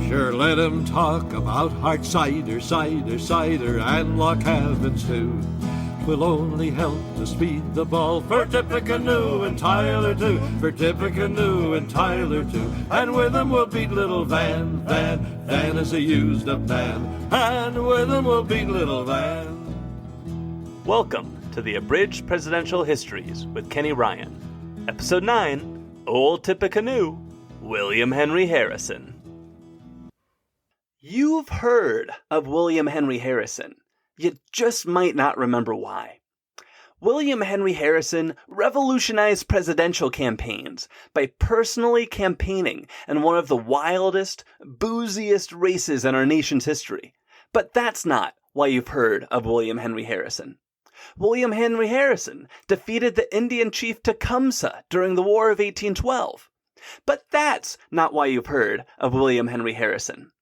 Sure, let 'em talk about hard cider, cider, cider, and log cabins too. 'Twill only help to speed the ball for Tippecanoe and Tyler too, for Tippecanoe and Tyler too. And with 'em we'll beat little Van, Van is a used-up man, and with 'em we'll beat little Van. Welcome to the Abridged Presidential Histories with Kenny Ryan. Episode 9, Old Tippecanoe, William Henry Harrison. You've heard of William Henry Harrison. You just might not remember why. William Henry Harrison revolutionized presidential campaigns by personally campaigning in one of the wildest, booziest races in our nation's history. But that's not why you've heard of William Henry Harrison. William Henry Harrison defeated the Indian chief Tecumseh during the War of 1812. But that's not why you've heard of William Henry Harrison.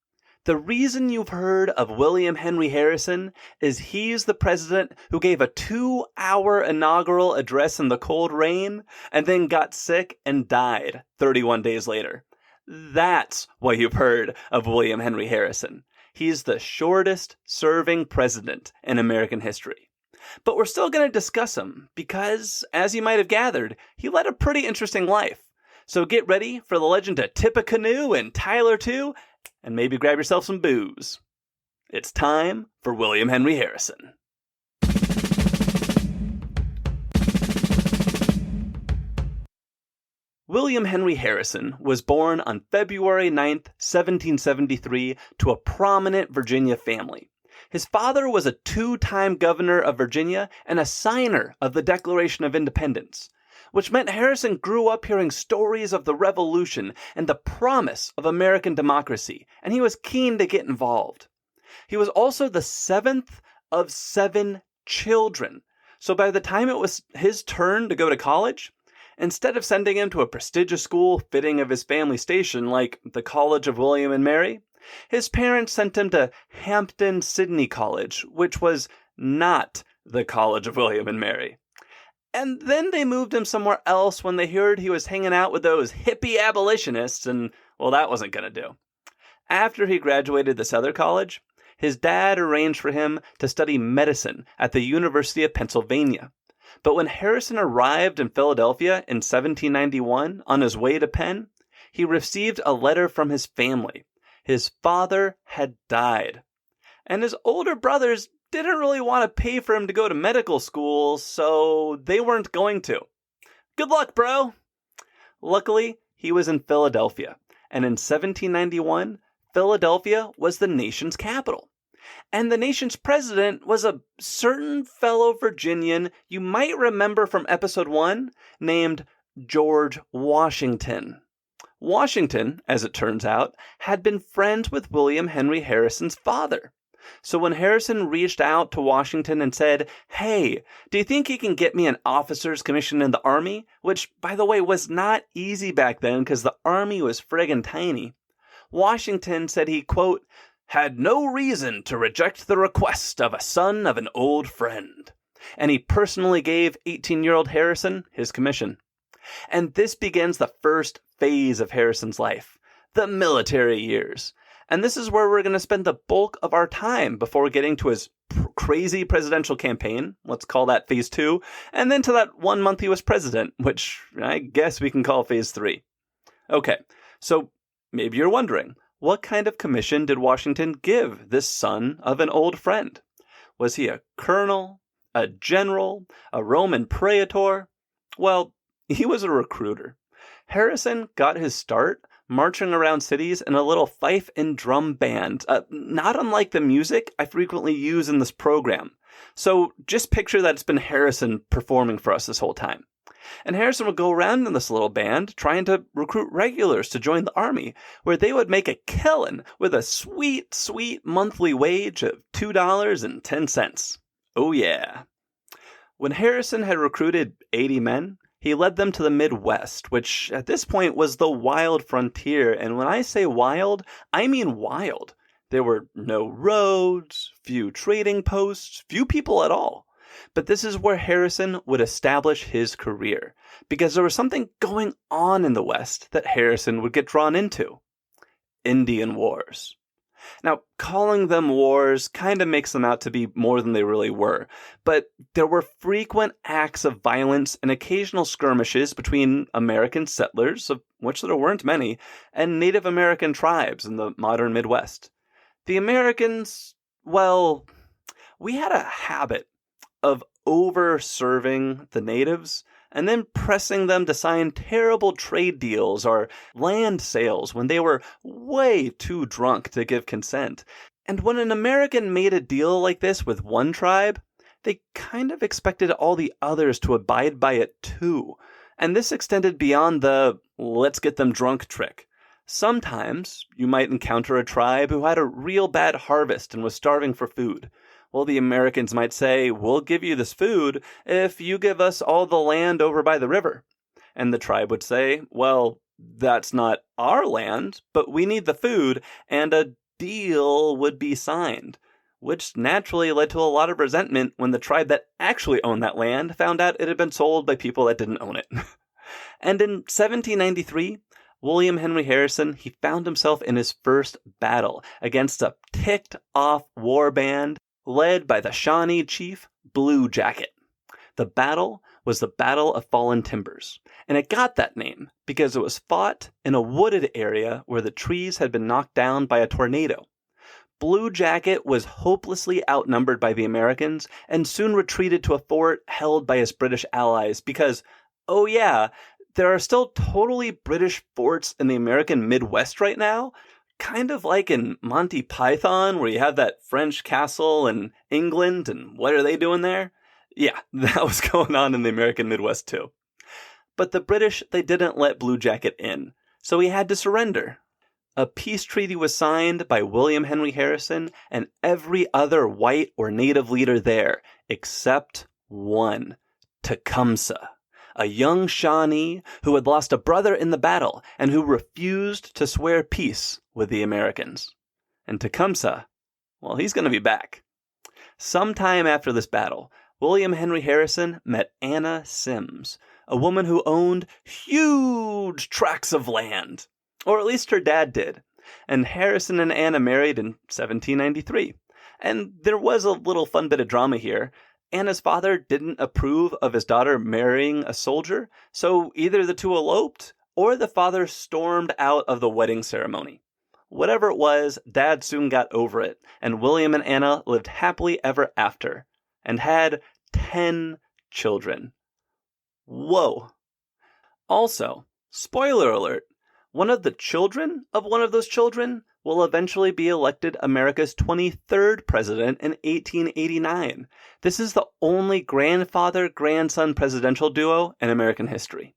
The reason you've heard of William Henry Harrison is he's the president who gave a 2-hour inaugural address in the cold rain and then got sick and died 31 days later. That's why you've heard of William Henry Harrison. He's the shortest serving president in American history. But we're still going to discuss him because, as you might have gathered, he led a pretty interesting life. So get ready for the legend of Tippecanoe and Tyler too, and maybe grab yourself some booze. It's time for William Henry Harrison. William Henry Harrison was born on February 9th, 1773, to a prominent Virginia family. His father was a 2-time governor of Virginia and a signer of the Declaration of Independence, which meant Harrison grew up hearing stories of the Revolution and the promise of American democracy, and he was keen to get involved. He was also the 7th of 7 children, so by the time it was his turn to go to college, instead of sending him to a prestigious school fitting of his family station like the College of William and Mary, his parents sent him to Hampden-Sydney College, which was not the College of William and Mary. And then they moved him somewhere else when they heard he was hanging out with those hippie abolitionists, and, well, that wasn't going to do. After he graduated this other college, his dad arranged for him to study medicine at the University of Pennsylvania. But when Harrison arrived in Philadelphia in 1791 on his way to Penn, he received a letter from his family. His father had died, and his older brothers didn't really want to pay for him to go to medical school, so they weren't going to. Good luck, bro! Luckily, he was in Philadelphia, and in 1791, Philadelphia was the nation's capital. And the nation's president was a certain fellow Virginian you might remember from episode 1, named George Washington. Washington, as it turns out, had been friends with William Henry Harrison's father. So when Harrison reached out to Washington and said, "Hey, do you think you can get me an officer's commission in the Army?" Which, by the way, was not easy back then because the Army was friggin' tiny. Washington said he, quote, "had no reason to reject the request of a son of an old friend." And he personally gave 18-year-old Harrison his commission. And this begins the first phase of Harrison's life, the military years. And this is where we're going to spend the bulk of our time before getting to his crazy presidential campaign, let's call that phase 2, and then to that 1 month he was president, which I guess we can call phase 3. Okay, so maybe you're wondering, what kind of commission did Washington give this son of an old friend? Was he a colonel, a general, a Roman praetor? Well, he was a recruiter. Harrison got his start marching around cities in a little fife and drum band, not unlike the music I frequently use in this program. So just picture that it's been Harrison performing for us this whole time. And Harrison would go around in this little band trying to recruit regulars to join the Army, where they would make a killing with a sweet, sweet monthly wage of $2.10. Oh yeah. When Harrison had recruited 80 men, he led them to the Midwest, which at this point was the wild frontier. And when I say wild, I mean wild. There were no roads, few trading posts, few people at all. But this is where Harrison would establish his career, because there was something going on in the West that Harrison would get drawn into. Indian Wars. Now, calling them wars kind of makes them out to be more than they really were, but there were frequent acts of violence and occasional skirmishes between American settlers, of which there weren't many, and Native American tribes in the modern Midwest. The Americans, well, we had a habit of over-serving the natives and then pressing them to sign terrible trade deals or land sales when they were way too drunk to give consent. And when an American made a deal like this with one tribe, they kind of expected all the others to abide by it too. And this extended beyond the let's get them drunk trick. Sometimes you might encounter a tribe who had a real bad harvest and was starving for food. Well, the Americans might say, we'll give you this food if you give us all the land over by the river. And the tribe would say, well, that's not our land, but we need the food, and a deal would be signed, which naturally led to a lot of resentment when the tribe that actually owned that land found out it had been sold by people that didn't own it. And in 1793, William Henry Harrison, he found himself in his first battle against a ticked-off war band led by the Shawnee chief, Blue Jacket. The battle was the Battle of Fallen Timbers, and it got that name because it was fought in a wooded area where the trees had been knocked down by a tornado. Blue Jacket was hopelessly outnumbered by the Americans and soon retreated to a fort held by his British allies because, oh yeah, there are still totally British forts in the American Midwest right now. Kind of like in Monty Python, where you have that French castle in England, and what are they doing there? Yeah, that was going on in the American Midwest too. But the British, they didn't let Blue Jacket in, so he had to surrender. A peace treaty was signed by William Henry Harrison and every other white or native leader there, except one, Tecumseh, a young Shawnee who had lost a brother in the battle and who refused to swear peace with the Americans. And Tecumseh, well, he's going to be back. Sometime after this battle, William Henry Harrison met Anna Sims, a woman who owned huge tracts of land. Or at least her dad did. And Harrison and Anna married in 1793. And there was a little fun bit of drama here. Anna's father didn't approve of his daughter marrying a soldier, so either the two eloped or the father stormed out of the wedding ceremony. Whatever it was, Dad soon got over it, and William and Anna lived happily ever after, and had 10 children. Whoa. Also, spoiler alert, one of the children of one of those children will eventually be elected America's 23rd president in 1889. This is the only grandfather-grandson presidential duo in American history.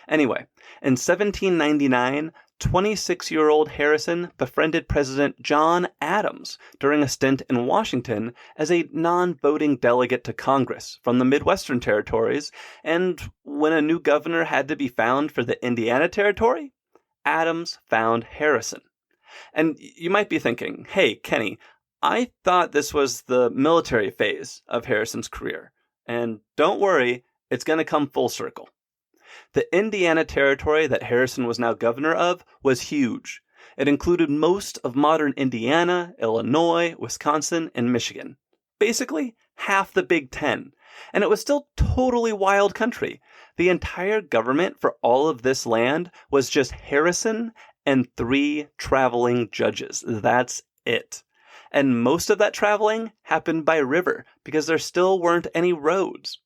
Anyway, in 1799, 26-year-old Harrison befriended President John Adams during a stint in Washington as a non-voting delegate to Congress from the Midwestern territories, and when a new governor had to be found for the Indiana Territory, Adams found Harrison. And you might be thinking, hey, Kenny, I thought this was the military phase of Harrison's career. And don't worry, it's going to come full circle. The Indiana Territory that Harrison was now governor of was huge. It included most of modern Indiana, Illinois, Wisconsin, and Michigan. Basically, half the Big Ten. And it was still totally wild country. The entire government for all of this land was just Harrison and 3 traveling judges. That's it. And most of that traveling happened by river because there still weren't any roads.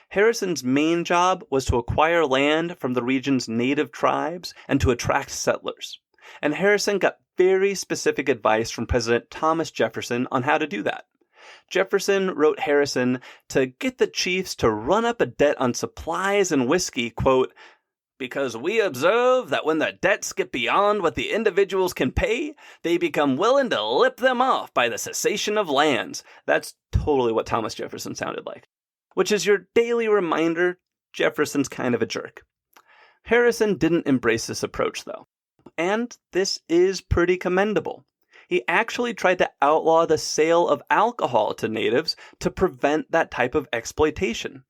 Harrison's main job was to acquire land from the region's native tribes and to attract settlers. And Harrison got very specific advice from President Thomas Jefferson on how to do that. Jefferson wrote Harrison to get the chiefs to run up a debt on supplies and whiskey, quote, because we observe that when the debts get beyond what the individuals can pay, they become willing to lip them off by the cessation of lands. That's totally what Thomas Jefferson sounded like. Which is your daily reminder, Jefferson's kind of a jerk. Harrison didn't embrace this approach, though. And this is pretty commendable. He actually tried to outlaw the sale of alcohol to natives to prevent that type of exploitation.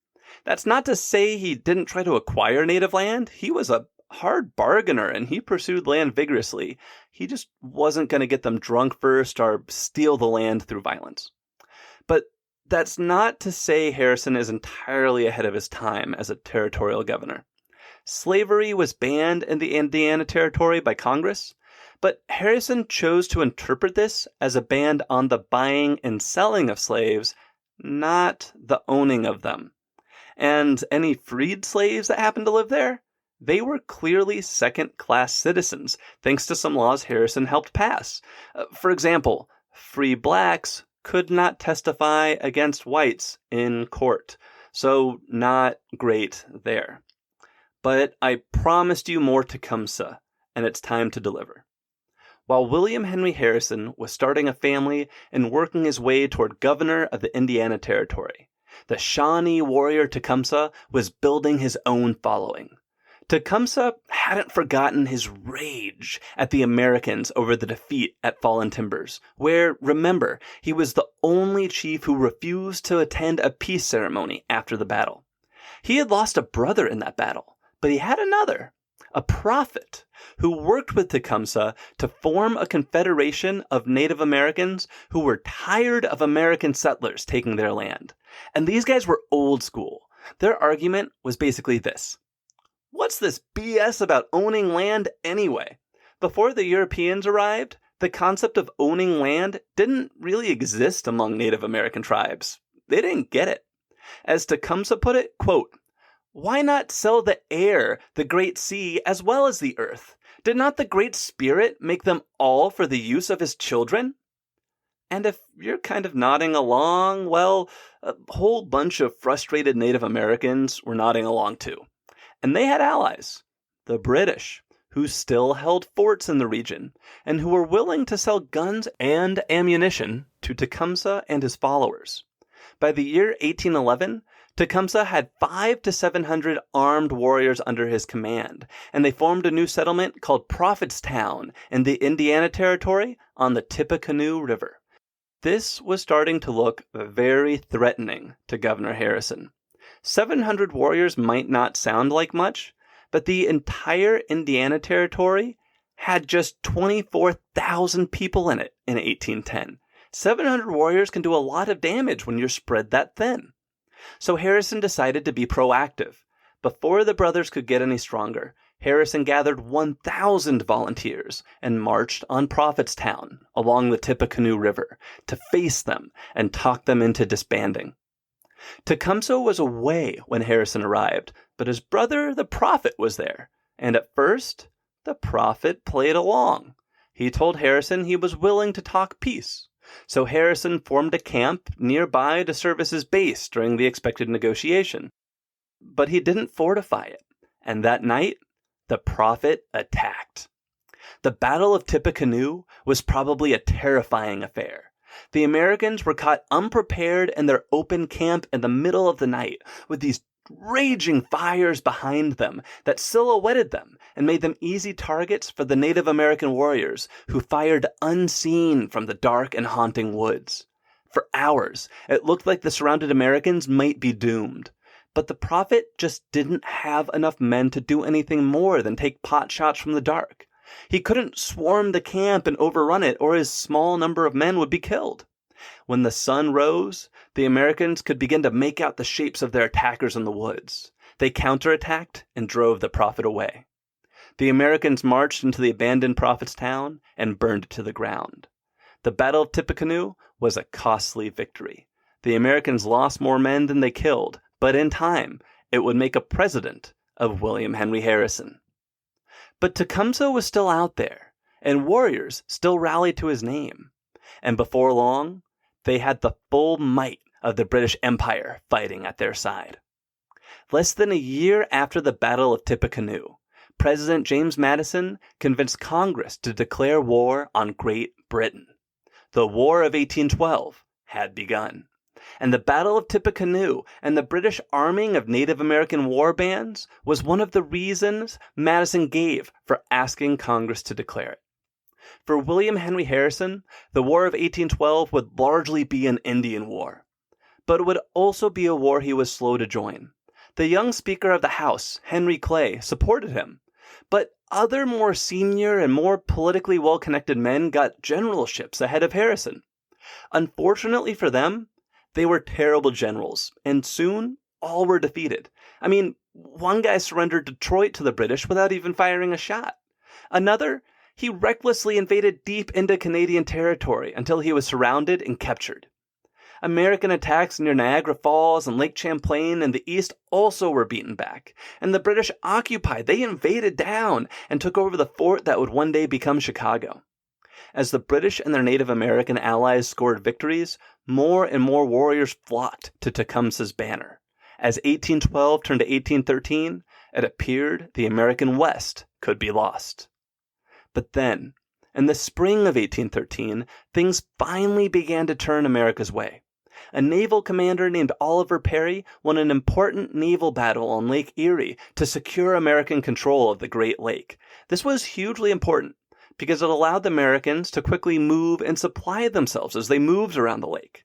That's not to say he didn't try to acquire native land. He was a hard bargainer and he pursued land vigorously. He just wasn't going to get them drunk first or steal the land through violence. But that's not to say Harrison is entirely ahead of his time as a territorial governor. Slavery was banned in the Indiana Territory by Congress, but Harrison chose to interpret this as a ban on the buying and selling of slaves, not the owning of them. And any freed slaves that happened to live there, they were clearly second-class citizens, thanks to some laws Harrison helped pass. For example, free blacks could not testify against whites in court, so not great there. But I promised you more Tecumseh, and it's time to deliver. While William Henry Harrison was starting a family and working his way toward governor of the Indiana Territory, the Shawnee warrior Tecumseh was building his own following. Tecumseh hadn't forgotten his rage at the Americans over the defeat at Fallen Timbers, where, remember, he was the only chief who refused to attend a peace ceremony after the battle. He had lost a brother in that battle, but he had another, a prophet, who worked with Tecumseh to form a confederation of Native Americans who were tired of American settlers taking their land. And these guys were old school. Their argument was basically this: what's this BS about owning land anyway? Before the Europeans arrived, the concept of owning land didn't really exist among Native American tribes. They didn't get it. As Tecumseh put it, quote, "Why not sell the air, the great sea, as well as the earth? Did not the Great Spirit make them all for the use of his children?" And if you're kind of nodding along, well, a whole bunch of frustrated Native Americans were nodding along too. And they had allies, the British, who still held forts in the region, and who were willing to sell guns and ammunition to Tecumseh and his followers. By the year 1811, Tecumseh had 500 to 700 armed warriors under his command, and they formed a new settlement called Prophetstown in the Indiana Territory on the Tippecanoe River. This was starting to look very threatening to Governor Harrison. 700 warriors might not sound like much, but the entire Indiana Territory had just 24,000 people in it in 1810. 700 warriors can do a lot of damage when you're spread that thin. So Harrison decided to be proactive. Before the brothers could get any stronger, Harrison gathered 1,000 volunteers and marched on Prophetstown along the Tippecanoe River to face them and talk them into disbanding. Tecumseh was away when Harrison arrived, but his brother, the prophet, was there. And at first, the prophet played along. He told Harrison he was willing to talk peace. So Harrison formed a camp nearby to serve as his base during the expected negotiation. But he didn't fortify it, and that night, the prophet attacked. The Battle of Tippecanoe was probably a terrifying affair. The Americans were caught unprepared in their open camp in the middle of the night, with these raging fires behind them that silhouetted them and made them easy targets for the Native American warriors who fired unseen from the dark and haunting woods. For hours, it looked like the surrounded Americans might be doomed. But the prophet just didn't have enough men to do anything more than take pot shots from the dark. He couldn't swarm the camp and overrun it, or his small number of men would be killed. When the sun rose, the Americans could begin to make out the shapes of their attackers in the woods. They counterattacked and drove the prophet away. The Americans marched into the abandoned Prophetstown and burned it to the ground. The Battle of Tippecanoe was a costly victory. The Americans lost more men than they killed, but in time, it would make a president of William Henry Harrison. But Tecumseh was still out there, and warriors still rallied to his name. And before long, they had the full might of the British Empire fighting at their side. Less than a year after the Battle of Tippecanoe, President James Madison convinced Congress to declare war on Great Britain. The War of 1812 had begun, and the Battle of Tippecanoe and the British arming of Native American war bands was one of the reasons Madison gave for asking Congress to declare it. For William Henry Harrison, the War of 1812 would largely be an Indian war, but it would also be a war he was slow to join. The young Speaker of the House, Henry Clay, supported him, other more senior and more politically well-connected men got generalships ahead of Harrison. Unfortunately for them, they were terrible generals, and soon all were defeated. I mean, one guy surrendered Detroit to the British without even firing a shot. Another, he recklessly invaded deep into Canadian territory until he was surrounded and captured. American attacks near Niagara Falls and Lake Champlain in the east also were beaten back, and the British occupied. They invaded down and took over the fort that would one day become Chicago. As the British and their Native American allies scored victories, more and more warriors flocked to Tecumseh's banner. As 1812 turned to 1813, it appeared the American West could be lost. But then, in the spring of 1813, things finally began to turn America's way. A naval commander named Oliver Perry won an important naval battle on Lake Erie to secure American control of the Great Lake. This was hugely important because it allowed the Americans to quickly move and supply themselves as they moved around the lake.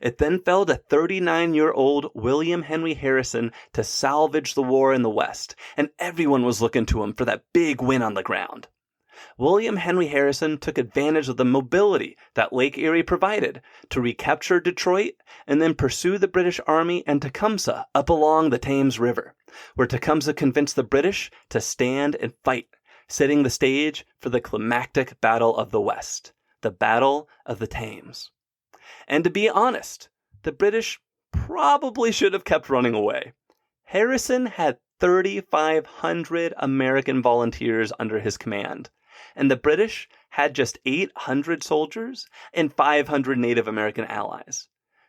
It then fell to 39-year-old William Henry Harrison to salvage the war in the West, and everyone was looking to him for that big win on the ground. William Henry Harrison took advantage of the mobility that Lake Erie provided to recapture Detroit and then pursue the British Army and Tecumseh up along the Thames River, where Tecumseh convinced the British to stand and fight, setting the stage for the climactic Battle of the West, the Battle of the Thames. And to be honest, the British probably should have kept running away. Harrison had 3,500 American volunteers under his command, and the British had just 800 soldiers and 500 Native American allies.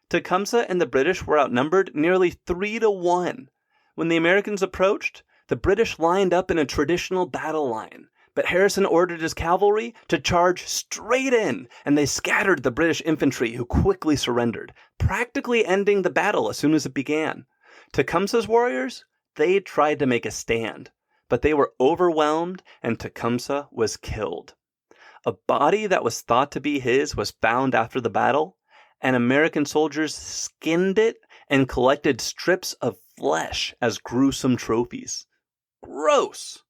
Tecumseh and the British were outnumbered nearly 3-1. When the Americans approached, the British lined up in a traditional battle line, but Harrison ordered his cavalry to charge straight in, and they scattered the British infantry, who quickly surrendered, practically ending the battle as soon as it began. Tecumseh's warriors, they tried to make a stand, but they were overwhelmed and Tecumseh was killed. A body that was thought to be his was found after the battle, and American soldiers skinned it and collected strips of flesh as gruesome trophies. Gross!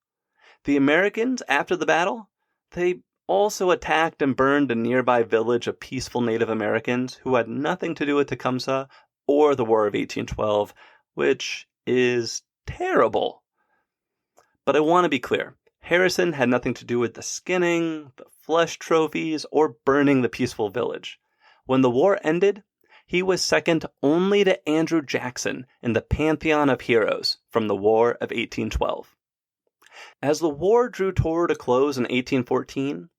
The Americans, after the battle, they also attacked and burned a nearby village of peaceful Native Americans who had nothing to do with Tecumseh or the War of 1812, which is terrible. But I want to be clear. Harrison had nothing to do with the skinning, the flesh trophies, or burning the peaceful village. When the war ended, he was second only to Andrew Jackson in the pantheon of heroes from the War of 1812. As the war drew toward a close in 1814,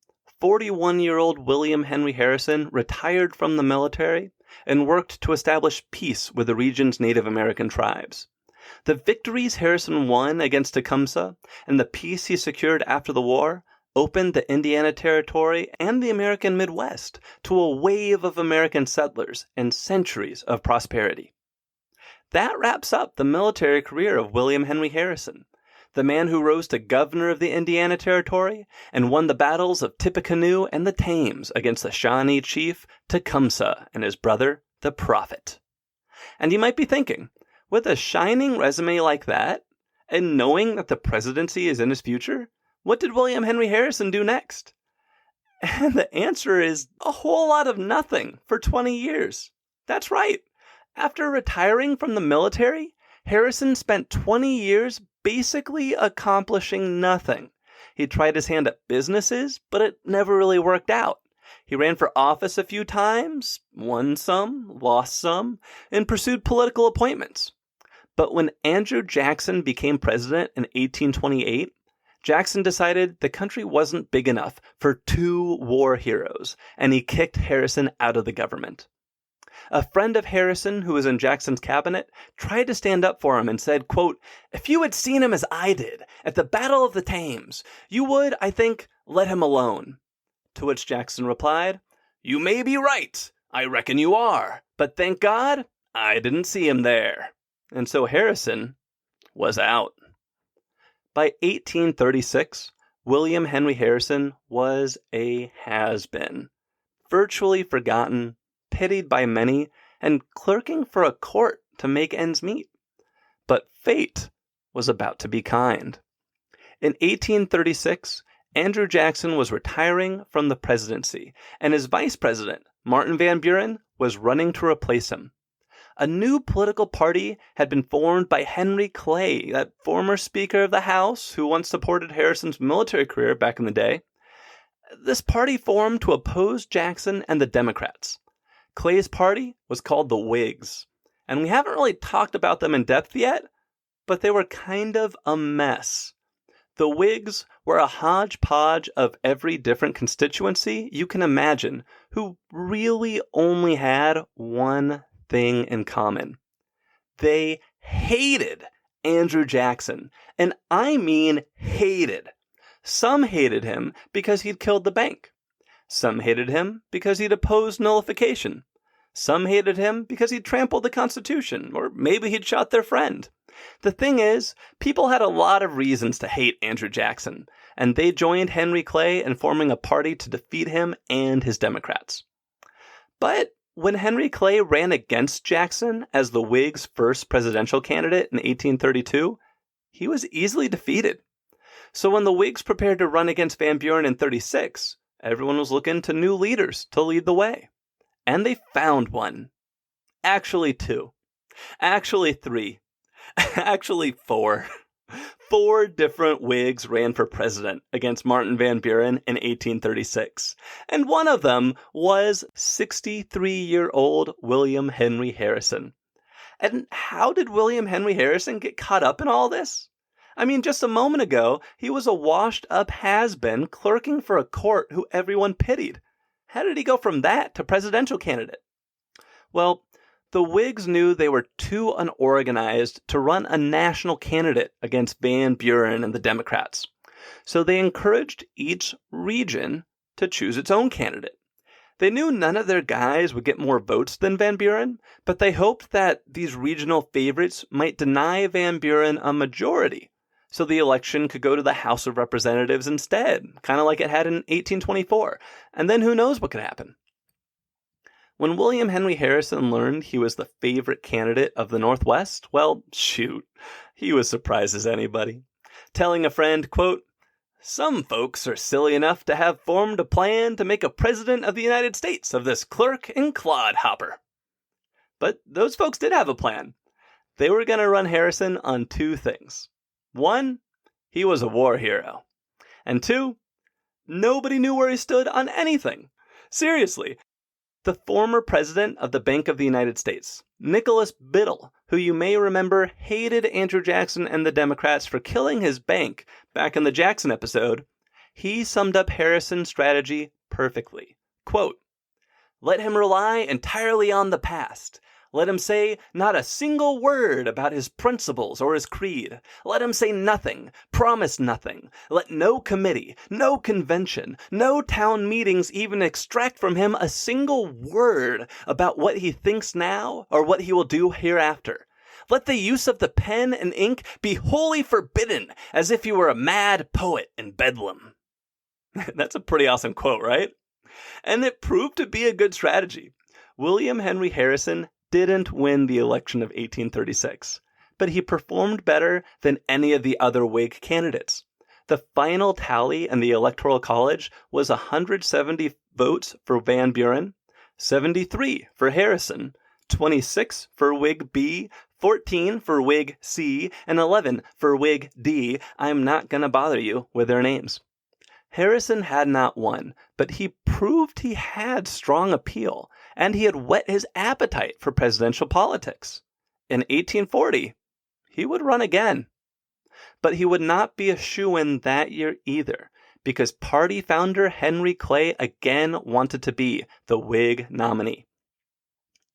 41-year-old William Henry Harrison retired from the military and worked to establish peace with the region's Native American tribes. The victories Harrison won against Tecumseh and the peace he secured after the war opened the Indiana Territory and the American Midwest to a wave of American settlers and centuries of prosperity. That wraps up the military career of William Henry Harrison, the man who rose to governor of the Indiana Territory and won the battles of Tippecanoe and the Thames against the Shawnee chief Tecumseh and his brother, the Prophet. And you might be thinking, with a shining resume like that, and knowing that the presidency is in his future, what did William Henry Harrison do next? And the answer is a whole lot of nothing for 20 years. That's right. After retiring from the military, Harrison spent 20 years basically accomplishing nothing. He tried his hand at businesses, but it never really worked out. He ran for office a few times, won some, lost some, and pursued political appointments. But when Andrew Jackson became president in 1828, Jackson decided the country wasn't big enough for 2 war heroes, and he kicked Harrison out of the government. A friend of Harrison, who was in Jackson's cabinet, tried to stand up for him and said, quote, "If you had seen him as I did at the Battle of the Thames, you would, I think, let him alone." To which Jackson replied, "You may be right. I reckon you are. But thank God, I didn't see him there." And so Harrison was out. By 1836, William Henry Harrison was a has-been, virtually forgotten, pitied by many, and clerking for a court to make ends meet. But fate was about to be kind. In 1836, Andrew Jackson was retiring from the presidency, and his vice president, Martin Van Buren, was running to replace him. A new political party had been formed by Henry Clay, that former Speaker of the House who once supported Harrison's military career back in the day. This party formed to oppose Jackson and the Democrats. Clay's party was called the Whigs, and we haven't really talked about them in depth yet, but they were kind of a mess. The Whigs were a hodgepodge of every different constituency you can imagine, who really only had one thing in common. They hated Andrew Jackson, and I mean hated. Some hated him because he'd killed the bank. Some hated him because he'd opposed nullification. Some hated him because he'd trampled the Constitution, or maybe he'd shot their friend. The thing is, people had a lot of reasons to hate Andrew Jackson, and they joined Henry Clay in forming a party to defeat him and his Democrats. But when Henry Clay ran against Jackson as the Whigs' first presidential candidate in 1832, he was easily defeated. So when the Whigs prepared to run against Van Buren in 36, everyone was looking to new leaders to lead the way. And they found one. Actually two. Actually three. Actually four. 4 different Whigs ran for president against Martin Van Buren in 1836, and one of them was 63-year-old William Henry Harrison. And how did William Henry Harrison get caught up in all this? I mean, just a moment ago, he was a washed-up has-been clerking for a court who everyone pitied. How did he go from that to presidential candidate? Well, the Whigs knew they were too unorganized to run a national candidate against Van Buren and the Democrats. So they encouraged each region to choose its own candidate. They knew none of their guys would get more votes than Van Buren, but they hoped that these regional favorites might deny Van Buren a majority, so the election could go to the House of Representatives instead, kind of like it had in 1824, and then who knows what could happen. When William Henry Harrison learned he was the favorite candidate of the Northwest, well, shoot, he was surprised as anybody. Telling a friend, quote, "Some folks are silly enough to have formed a plan to make a president of the United States of this clerk and clodhopper." But those folks did have a plan. They were going to run Harrison on 2 things. 1, he was a war hero. And 2, nobody knew where he stood on anything. Seriously. The former president of the Bank of the United States, Nicholas Biddle, who you may remember hated Andrew Jackson and the Democrats for killing his bank back in the Jackson episode, he summed up Harrison's strategy perfectly. Quote, "Let him rely entirely on the past. Let him say not a single word about his principles or his creed. Let him say nothing, promise nothing. Let no committee, no convention, no town meetings even extract from him a single word about what he thinks now or what he will do hereafter. Let the use of the pen and ink be wholly forbidden, as if he were a mad poet in Bedlam." That's a pretty awesome quote, right? And it proved to be a good strategy. William Henry Harrison didn't win the election of 1836, but he performed better than any of the other Whig candidates. The final tally in the Electoral College was 170 votes for Van Buren, 73 for Harrison, 26 for Whig B, 14 for Whig C, and 11 for Whig D. I'm not going to bother you with their names. Harrison had not won, but he proved he had strong appeal, and he had whet his appetite for presidential politics. In 1840, he would run again. But he would not be a shoo-in that year either, because party founder Henry Clay again wanted to be the Whig nominee.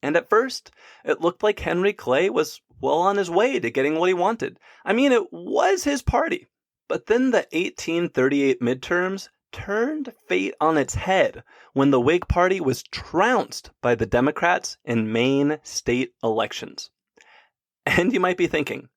And at first, it looked like Henry Clay was well on his way to getting what he wanted. I mean, it was his party. But then the 1838 midterms turned fate on its head when the Whig Party was trounced by the Democrats in Maine state elections. And you might be thinking,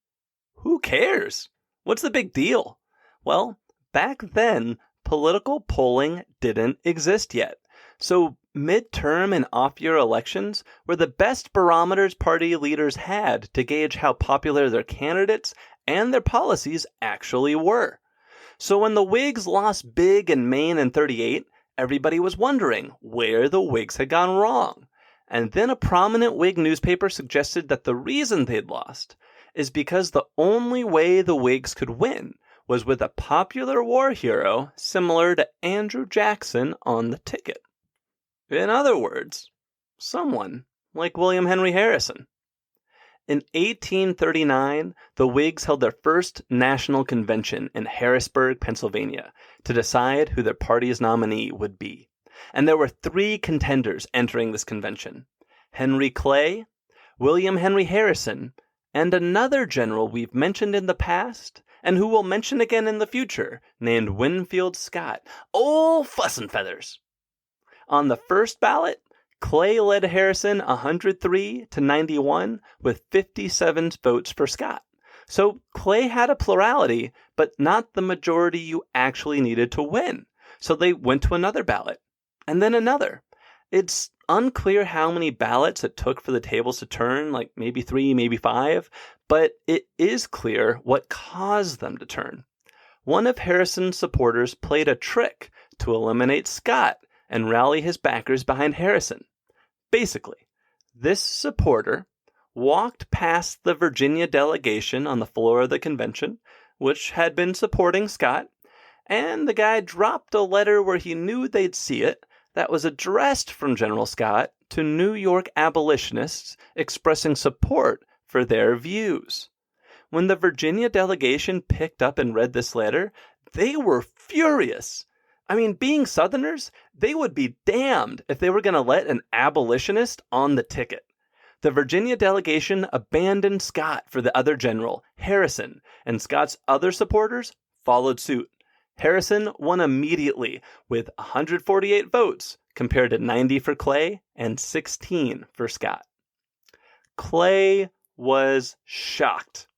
who cares? What's the big deal? Well, back then, political polling didn't exist yet. So midterm and off-year elections were the best barometers party leaders had to gauge how popular their candidates and their policies actually were. So when the Whigs lost big in Maine in 38, everybody was wondering where the Whigs had gone wrong. And then a prominent Whig newspaper suggested that the reason they'd lost is because the only way the Whigs could win was with a popular war hero similar to Andrew Jackson on the ticket. In other words, someone like William Henry Harrison. In 1839, the Whigs held their first national convention in Harrisburg, Pennsylvania, to decide who their party's nominee would be. And there were 3 contenders entering this convention: Henry Clay, William Henry Harrison, and another general we've mentioned in the past, and who we'll mention again in the future, named Winfield Scott. Old Fuss and Feathers. On the first ballot, Clay led Harrison 103 to 91 with 57 votes for Scott. So Clay had a plurality, but not the majority you actually needed to win. So they went to another ballot, and then another. It's unclear how many ballots it took for the tables to turn, like maybe 3, maybe 5, but it is clear what caused them to turn. One of Harrison's supporters played a trick to eliminate Scott and rally his backers behind Harrison. Basically, this supporter walked past the Virginia delegation on the floor of the convention, which had been supporting Scott, and the guy dropped a letter where he knew they'd see it that was addressed from General Scott to New York abolitionists expressing support for their views. When the Virginia delegation picked up and read this letter, they were furious. I mean, being Southerners, they would be damned if they were going to let an abolitionist on the ticket. The Virginia delegation abandoned Scott for the other general, Harrison, and Scott's other supporters followed suit. Harrison won immediately with 148 votes compared to 90 for Clay and 16 for Scott. Clay was shocked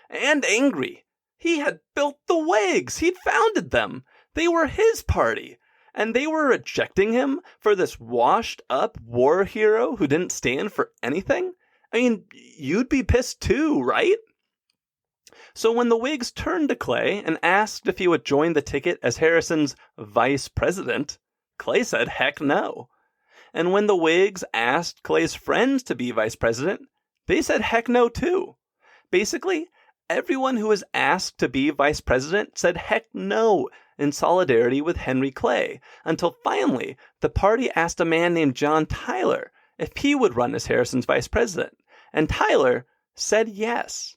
and angry. He had built the Whigs. He'd founded them. They were his party, and they were rejecting him for this washed-up war hero who didn't stand for anything? I mean, you'd be pissed too, right? So when the Whigs turned to Clay and asked if he would join the ticket as Harrison's vice president, Clay said heck no. And when the Whigs asked Clay's friends to be vice president, they said heck no too. Basically, everyone who was asked to be vice president said heck no in solidarity with Henry Clay, until finally the party asked a man named John Tyler if he would run as Harrison's vice president, and Tyler said yes.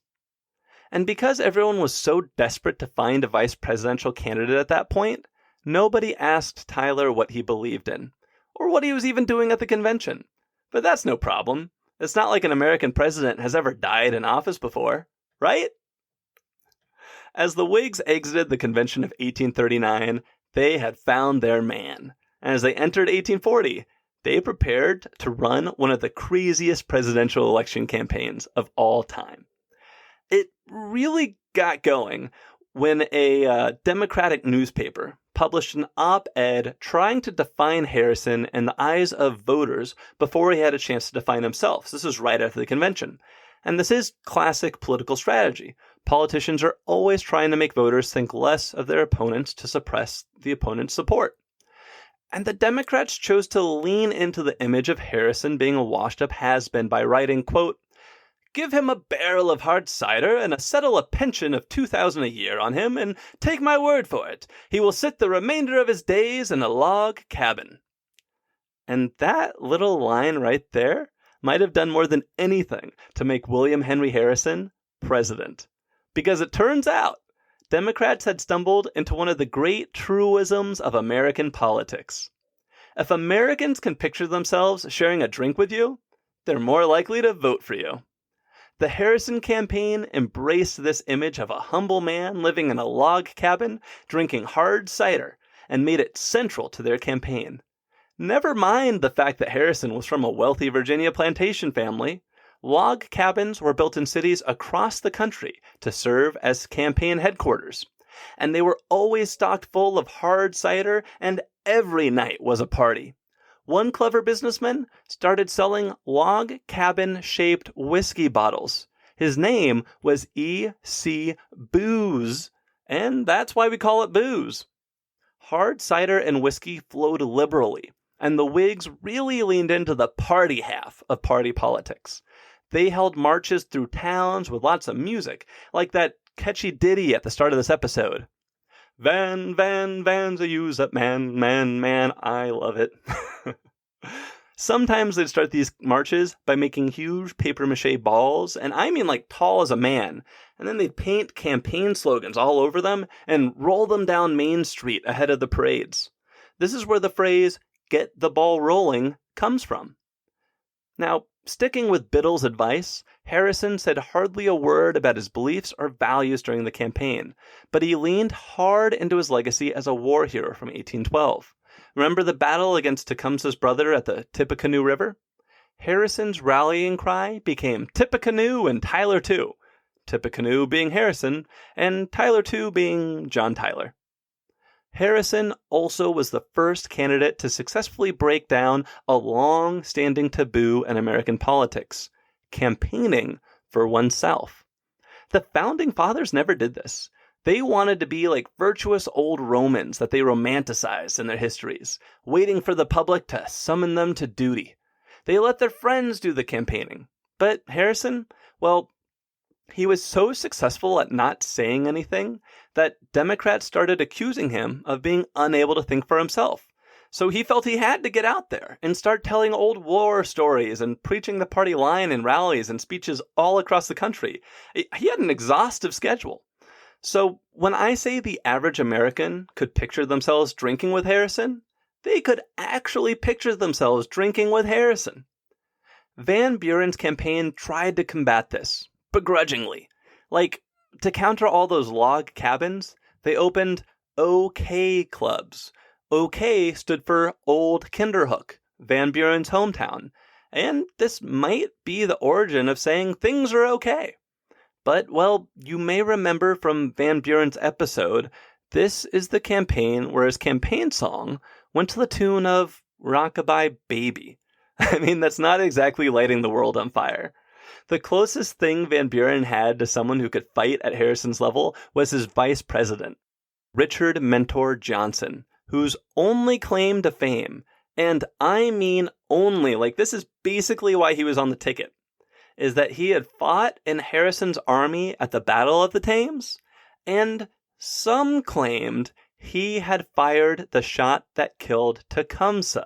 And because everyone was so desperate to find a vice presidential candidate at that point, nobody asked Tyler what he believed in, or what he was even doing at the convention. But that's no problem. It's not like an American president has ever died in office before, right? As the Whigs exited the convention of 1839, they had found their man. And as they entered 1840, they prepared to run one of the craziest presidential election campaigns of all time. It really got going when a Democratic newspaper published an op-ed trying to define Harrison in the eyes of voters before he had a chance to define himself. So this was right after the convention. And this is classic political strategy. Politicians are always trying to make voters think less of their opponents to suppress the opponent's support. And the Democrats chose to lean into the image of Harrison being a washed-up has-been by writing, quote, "Give him a barrel of hard cider and settle a pension of $2,000 a year on him, and take my word for it, he will sit the remainder of his days in a log cabin." And that little line right there might have done more than anything to make William Henry Harrison president. Because it turns out, Democrats had stumbled into one of the great truisms of American politics. If Americans can picture themselves sharing a drink with you, they're more likely to vote for you. The Harrison campaign embraced this image of a humble man living in a log cabin, drinking hard cider, and made it central to their campaign. Never mind the fact that Harrison was from a wealthy Virginia plantation family. Log cabins were built in cities across the country to serve as campaign headquarters. And they were always stocked full of hard cider, and every night was a party. One clever businessman started selling log cabin-shaped whiskey bottles. His name was E.C. Booze, And that's why we call it booze. Hard cider and whiskey flowed liberally, and the Whigs really leaned into the party half of party politics. They held marches through towns with lots of music, like that catchy ditty at the start of this episode. Van, van, van's a use up man, man, man. I love it. Sometimes they'd start these marches by making huge papier-mâché balls, and I mean like tall as a man, and then they'd paint campaign slogans all over them and roll them down Main Street ahead of the parades. This is where the phrase, "get the ball rolling," comes from. Now, sticking with Biddle's advice, Harrison said hardly a word about his beliefs or values during the campaign, but he leaned hard into his legacy as a war hero from 1812. Remember the battle against Tecumseh's brother at the Tippecanoe River? Harrison's rallying cry became Tippecanoe and Tyler too. Tippecanoe being Harrison, and Tyler too being John Tyler. Harrison also was the first candidate to successfully break down a long-standing taboo in American politics, campaigning for oneself. The Founding Fathers never did this. They wanted to be like virtuous old Romans that they romanticized in their histories, waiting for the public to summon them to duty. They let their friends do the campaigning. But Harrison, well, he was so successful at not saying anything that Democrats started accusing him of being unable to think for himself. So he felt he had to get out there and start telling old war stories and preaching the party line in rallies and speeches all across the country. He had an exhaustive schedule. So when I say the average American could picture themselves drinking with Harrison, they could actually picture themselves drinking with Harrison. Van Buren's campaign tried to combat this, begrudgingly. Like, to counter all those log cabins, they opened OK clubs. OK stood for Old Kinderhook, Van Buren's hometown. And this might be the origin of saying things are okay. But, well, you may remember from Van Buren's episode, this is the campaign where his campaign song went to the tune of Rockabye Baby. I mean, that's not exactly lighting the world on fire. The closest thing Van Buren had to someone who could fight at Harrison's level was his vice president, Richard Mentor Johnson, whose only claim to fame, and I mean only, like this is basically why he was on the ticket, is that he had fought in Harrison's army at the Battle of the Thames, and some claimed he had fired the shot that killed Tecumseh.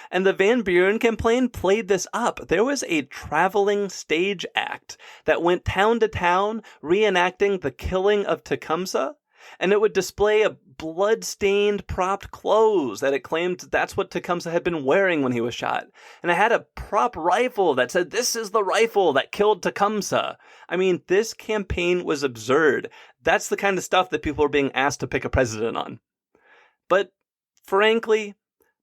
And the Van Buren campaign played this up. There was a traveling stage act that went town to town reenacting the killing of Tecumseh, and it would display a blood-stained propped clothes that it claimed that's what Tecumseh had been wearing when he was shot. And it had a prop rifle that said, "This is the rifle that killed Tecumseh." I mean, this campaign was absurd. That's the kind of stuff that people are being asked to pick a president on. But frankly,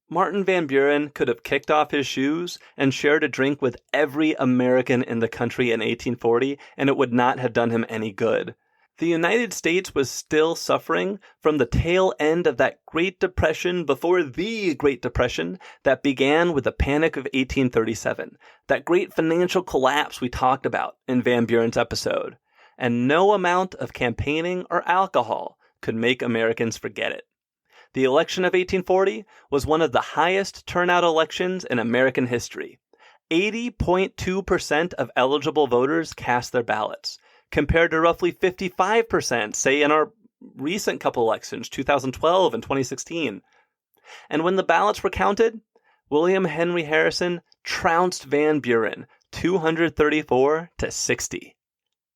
Martin Van Buren could have kicked off his shoes and shared a drink with every American in the country in 1840, and it would not have done him any good. The United States was still suffering from the tail end of that Great Depression before the Great Depression that began with the Panic of 1837, that great financial collapse we talked about in Van Buren's episode. And no amount of campaigning or alcohol could make Americans forget it. The election of 1840 was one of the highest turnout elections in American history. 80.2% of eligible voters cast their ballots, compared to roughly 55%, say, in our recent couple elections, 2012 and 2016. And when the ballots were counted, William Henry Harrison trounced Van Buren 234 to 60.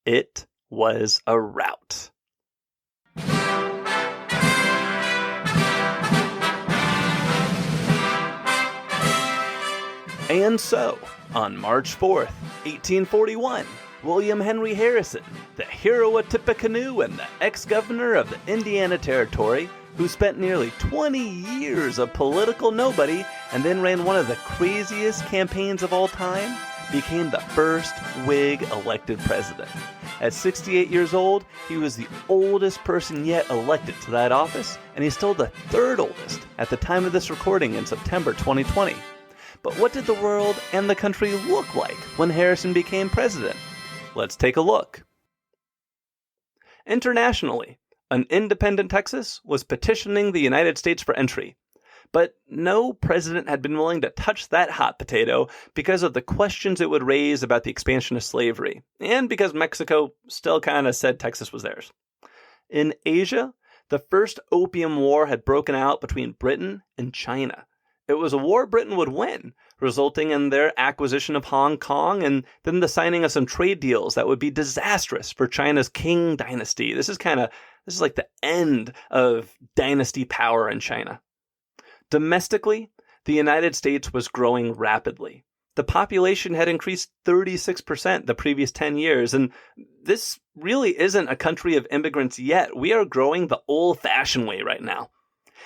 It was a rout. And so, on March 4th, 1841, William Henry Harrison, the hero of Tippecanoe and the ex-governor of the Indiana Territory, who spent nearly 20 years a political nobody and then ran one of the craziest campaigns of all time, became the first Whig elected president. At 68 years old, he was the oldest person yet elected to that office, and he's still the third oldest at the time of this recording in September 2020. But what did the world and the country look like when Harrison became president? Let's take a look. Internationally, An independent Texas was petitioning the United States for entry. But no president had been willing to touch that hot potato because of the questions it would raise about the expansion of slavery, and because Mexico still kind of said Texas was theirs. In Asia, the first Opium War had broken out between Britain and China. It was a war Britain would win, resulting in their acquisition of Hong Kong and then the signing of some trade deals that would be disastrous for China's Qing dynasty. This is like the end of dynasty power in China. Domestically, the United States was growing rapidly. The population had increased 36% the previous 10 years, and this really isn't a country of immigrants yet. We are growing the old-fashioned way right now.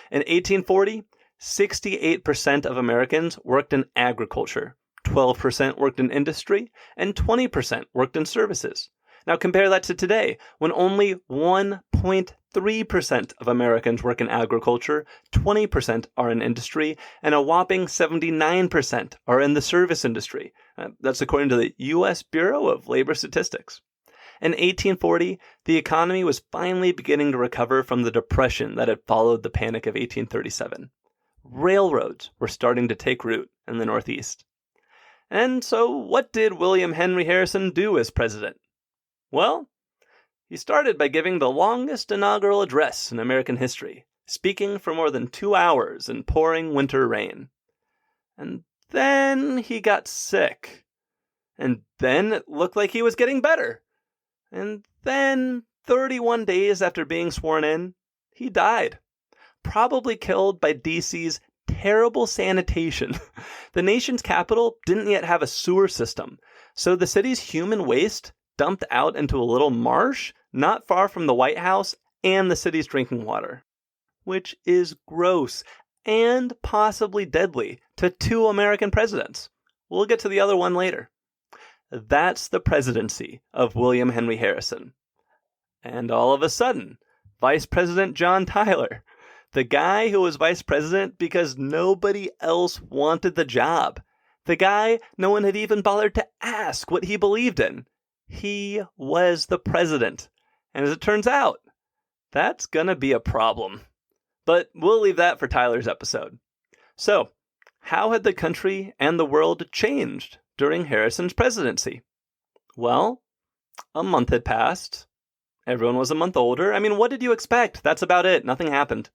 In 1840, 68% of Americans worked in agriculture, 12% worked in industry, and 20% worked in services. Now compare that to today, when only 1.3% of Americans work in agriculture, 20% are in industry, and a whopping 79% are in the service industry. That's according to the U.S. Bureau of Labor Statistics. In 1840, the economy was finally beginning to recover from the depression that had followed the Panic of 1837. Railroads were starting to take root in the Northeast. And so what did William Henry Harrison do as president? Well, he started by giving the longest inaugural address in American history, speaking for more than 2 hours in pouring winter rain. And then he got sick. And then it looked like he was getting better. And then, 31 days after being sworn in, he died. Probably killed by DC's terrible sanitation. The nation's capital didn't yet have a sewer system, so the city's human waste dumped out into a little marsh not far from the White House and the city's drinking water, which is gross and possibly deadly to 2 American presidents. We'll get to the other one later. That's the presidency of William Henry Harrison. And all of a sudden, Vice President John Tyler, the guy who was vice president because nobody else wanted the job, the guy no one had even bothered to ask what he believed in, he was the president. And as it turns out, that's gonna be a problem. But we'll leave that for Tyler's episode. So, how had the country and the world changed during Harrison's presidency? Well, a month had passed. Everyone was a month older. I mean, what did you expect? That's about it. Nothing happened.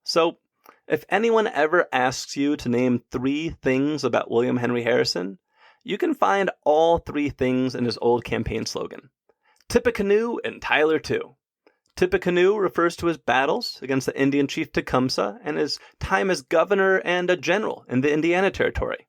So, if anyone ever asks you to name 3 things about William Henry Harrison, you can find all 3 things in his old campaign slogan. Tippecanoe and Tyler too. Tippecanoe refers to his battles against the Indian chief Tecumseh and his time as governor and a general in the Indiana Territory.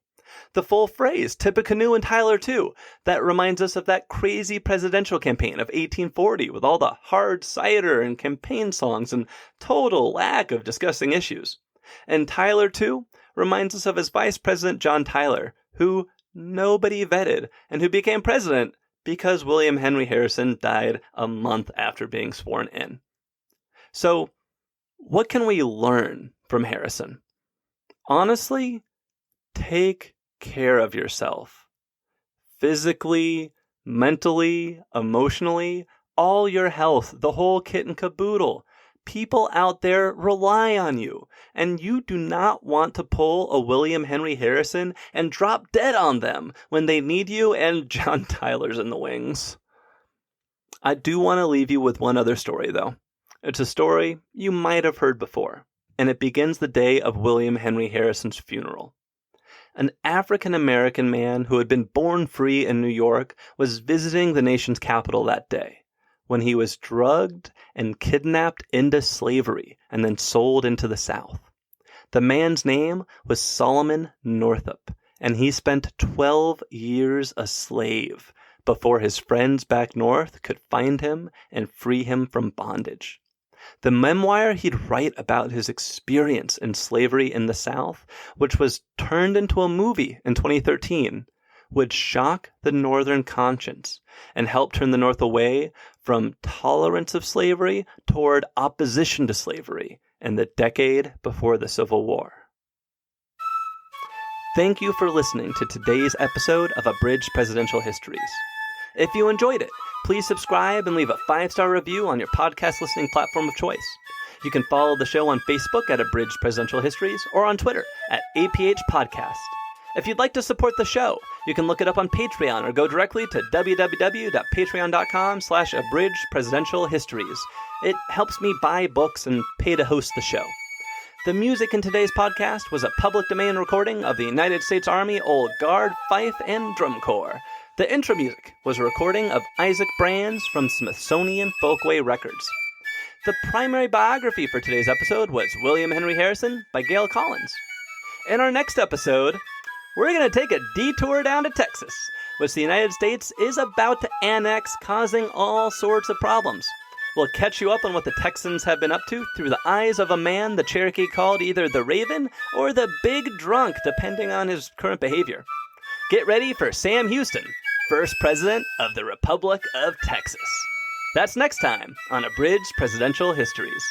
The full phrase, Tippecanoe and Tyler too, that reminds us of that crazy presidential campaign of 1840 with all the hard cider and campaign songs and total lack of discussing issues. And Tyler too reminds us of his Vice President John Tyler, who nobody vetted and who became president because William Henry Harrison died a month after being sworn in. So, what can we learn from Harrison? Honestly, take care of yourself. Physically, mentally, emotionally, all your health, the whole kit and caboodle. People out there rely on you, and you do not want to pull a William Henry Harrison and drop dead on them when they need you and John Tyler's in the wings. I do want to leave you with one other story, though. It's a story you might have heard before, and it begins the day of William Henry Harrison's funeral. An African-American man who had been born free in New York was visiting the nation's capital that day when he was drugged and kidnapped into slavery and then sold into the South. The man's name was Solomon Northup, and he spent 12 years a slave before his friends back north could find him and free him from bondage. The memoir he'd write about his experience in slavery in the South, which was turned into a movie in 2013, would shock the Northern conscience and help turn the North away from tolerance of slavery toward opposition to slavery in the decade before the Civil War. Thank you for listening to today's episode of Abridged Presidential Histories. If you enjoyed it, please subscribe and leave a 5-star review on your podcast listening platform of choice. You can follow the show on Facebook at Abridged Presidential Histories or on Twitter at APH Podcast. If you'd like to support the show, you can look it up on Patreon or go directly to www.patreon.com/Abridged Presidential Histories. It helps me buy books and pay to host the show. The music in today's podcast was a public domain recording of the United States Army Old Guard, Fife, and Drum Corps. The intro music was a recording of Isaac Brands from Smithsonian Folkway Records. The primary biography for today's episode was William Henry Harrison by Gail Collins. In our next episode, we're going to take a detour down to Texas, which the United States is about to annex, causing all sorts of problems. We'll catch you up on what the Texans have been up to through the eyes of a man the Cherokee called either the Raven or the Big Drunk, depending on his current behavior. Get ready for Sam Houston, first president of the Republic of Texas. That's next time on Abridged Presidential Histories.